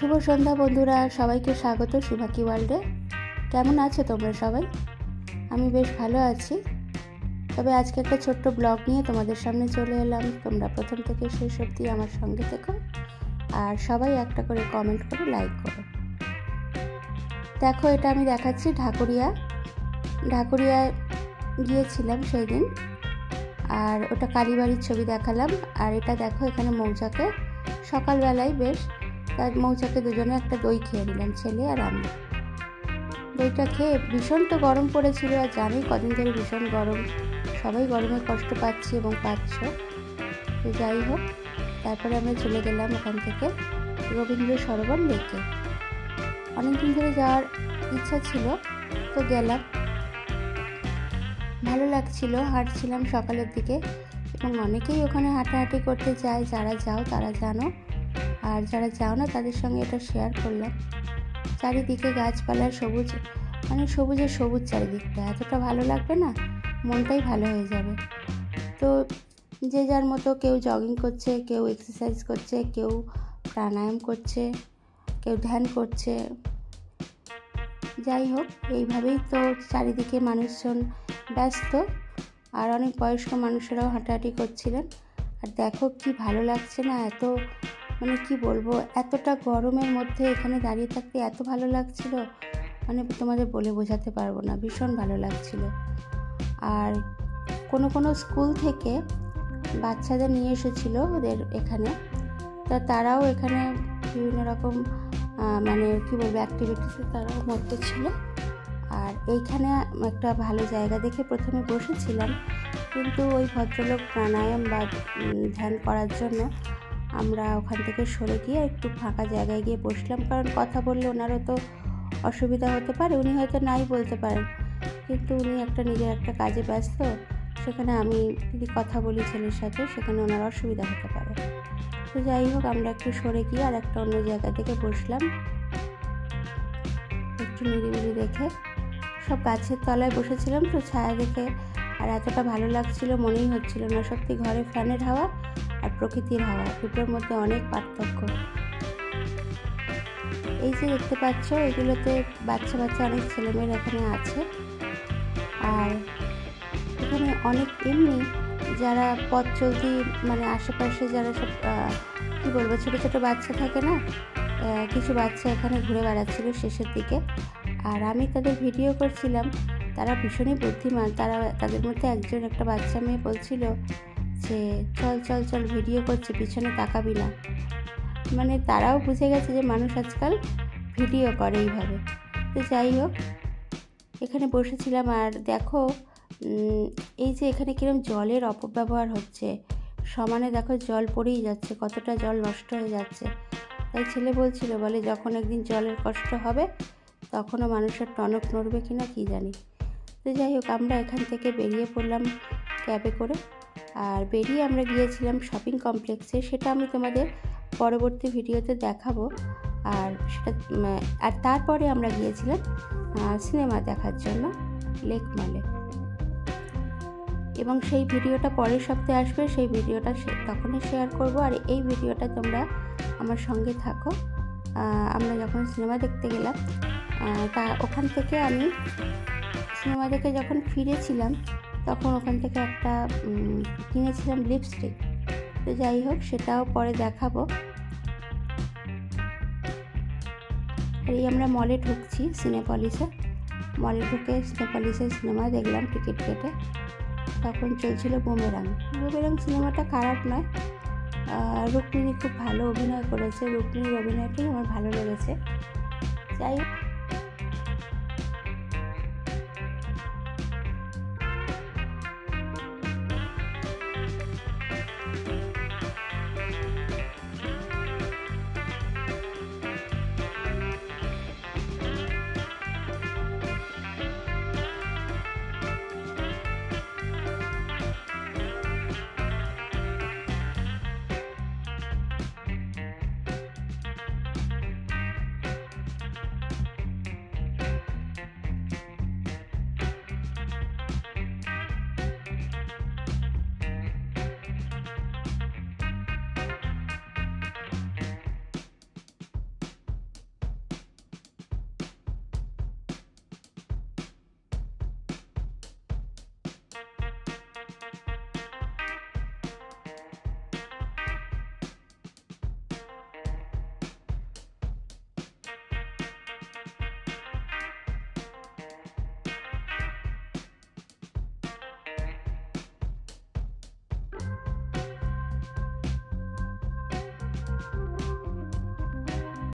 শুভ সন্ধ্যা বন্ধুরা, সবাইকে স্বাগত শিবাকি ওয়ার্ল্ডে। কেমন আছো তোমরা সবাই? আমি বেশ ভালো আছি। তবে আজকে একটা ছোট্ট ব্লগ নিয়ে তোমাদের সামনে চলে এলাম। তোমরা প্রথম থেকে শেষ অবধি আমার সঙ্গে থেকো, আর সবাই একটা করে কমেন্ট করে লাইক করো। দেখো, এটা আমি দেখাচ্ছি ঢাকুরিয়ায় গিয়েছিলাম সেই দিন, আর ওটা কালীবাড়ির ছবি দেখালাম। আর এটা দেখো, এখানে মৌচাকে সকালবেলায় বেশ তার মৌচাকে দুজনে একটা দই খেয়ে নিলাম, ছেলে আর আমি। দইটা খেয়ে ভীষণ তো গরম পড়েছিল, আর জানি কদিন ধরে ভীষণ গরম, সবাই গরমে কষ্ট পাচ্ছি এবং পাচ্ছ। তো যাই হোক, তারপরে আমরা চলে গেলাম ওখান থেকে রবীন্দ্র সরোবর লেকে। অনেকদিন ধরে যাওয়ার ইচ্ছা ছিল, তো গেলাম। ভালো লাগছিল, হাঁটছিলাম সকালের দিকে, এবং অনেকেই ওখানে হাঁটাহাঁটি করতে যায়। যারা যাও তারা জানো, আর যারা যাও না তাদের সঙ্গে এটা শেয়ার করলাম। চারিদিকে গাছপালার সবুজ, মানে সবুজের সবুজ চারিদিকটা, এতটা ভালো লাগবে না, মনটাই ভালো হয়ে যাবে। তো যে যার মতো, কেউ জগিং করছে, কেউ এক্সারসাইজ করছে, কেউ প্রাণায়াম করছে, কেউ ধ্যান করছে। যাই হোক, এইভাবেই তো চারিদিকে মানুষজন ব্যস্ত, আর অনেক বয়স্ক মানুষেরাও হাঁটাহাঁটি করছিলেন। আর দেখো কি ভালো লাগছে না, এত মানে কি বলবো, এতটা গরমের মধ্যে এখানে দাঁড়িয়ে থাকতে এত ভালো লাগছিল, মানে তোমাদের বলে বোঝাতে পারবো না, ভীষণ ভালো লাগছিল। আর কোনো স্কুল থেকে বাচ্চাদের নিয়ে এসেছিল ওদের এখানে, তা তারাও এখানে বিভিন্ন রকম মানে কি বলবো অ্যাক্টিভিটিসে তারাও মত্ত ছিল। আর এইখানে একটা ভালো জায়গা দেখে প্রথমে বসেছিলাম, কিন্তু ওই ভদ্রলোক প্রাণায়াম বা ধ্যান করার জন্য আমরা ওখান থেকে সরে গিয়ে একটু ফাঁকা জায়গায় গিয়ে বসলাম। কারণ কথা বললে ওনারও তো অসুবিধা হতে পারে, উনি হয়তো নাই বলতে পারেন, কিন্তু উনি নিজের একটা কাজে ব্যস্ত, সেখানে আমি যদি কথা বলি ছেলের সাথে, সেখানে ওনার অসুবিধা হতে পারে। তো যাই হোক, আমরা একটু সরে গিয়ে আর একটা অন্য জায়গা থেকে বসলাম, একটু নিরিবিলি দেখে। সব গাছের তলায় বসেছিলাম তো, ছায়া দেখে আর এতটা ভালো লাগছিল, মনেই হচ্ছিল না সত্যি ঘরে ফ্যানের হাওয়া আর প্রকৃতির হাওয়া, দুটোর মধ্যে অনেক পার্থক্য। এই যে দেখতে পাচ্ছ, এগুলোতে বাচ্চা অনেক ছেলেমেয়েরা এখানে আছে। আর এখানে অনেক এমনি যারা পথ চলতি, মানে আশেপাশে যারা সব কী বলবো ছোটো ছোটো বাচ্চা থাকে না, কিছু বাচ্চা এখানে ঘুরে বেড়াচ্ছিল শেষের দিকে। আর আমি তাদের ভিডিও করছিলাম, তারা ভীষণই বুদ্ধিমান। তাদের মধ্যে একটা বাচ্চা মেয়ে বলছিল যে চল ভিডিও করছি, পিছনে তাকাবি না। মানে তারাও বুঝে গেছে যে মানুষ আজকাল ভিডিও করে এইভাবে। তো যাই হোক, এখানে বসেছিলাম। আর দেখো, এই যে এখানে কিরকম জলের অপব্যবহার হচ্ছে, সমানে দেখো জল পড়েই যাচ্ছে, কতটা জল নষ্ট হয়ে যাচ্ছে। তাই ছেলে বলছিল, বলে যখন একদিন জলের কষ্ট হবে তখনও মানুষের টনক নড়বে কিনা কী জানি। তো যাই হোক, আমরা এখান থেকে বেরিয়ে পড়লাম ক্যাবে করে, আর বেরিয়ে আমরা গিয়েছিলাম শপিং কমপ্লেক্সে। সেটা আমি তোমাদের পরবর্তী ভিডিওতে দেখাবো। আর তারপরে আমরা গিয়েছিলাম সিনেমা দেখার জন্য লেক মলে, এবং সেই ভিডিওটা পরের সপ্তাহে আসবে। সেই ভিডিওটা তখনই শেয়ার করব। আর এই ভিডিওটা তোমরা আমার সঙ্গে থাকো। আমরা যখন সিনেমা দেখতে গেলাম, তা ওখান থেকে আমি সিনেমা দেখে যখন ফিরেছিলাম, তখন ওখান থেকে একটা কিনেছিলাম লিপস্টিক। তো যাই হোক, সেটাও পরে দেখাবো। আর এই আমরা মলে ঢুকছি, সিনেপলিসে। মলে ঢুকে সিনেপলিসে সিনেমা দেখলাম টিকিট কেটে। তখন চলছিল বুমেরাং সিনেমাটা খারাপ নয়, রুক্মিণী খুব ভালো অভিনয় করেছে, রুক্মিণীর অভিনয়টাই আমার ভালো লেগেছে। যাই হোক,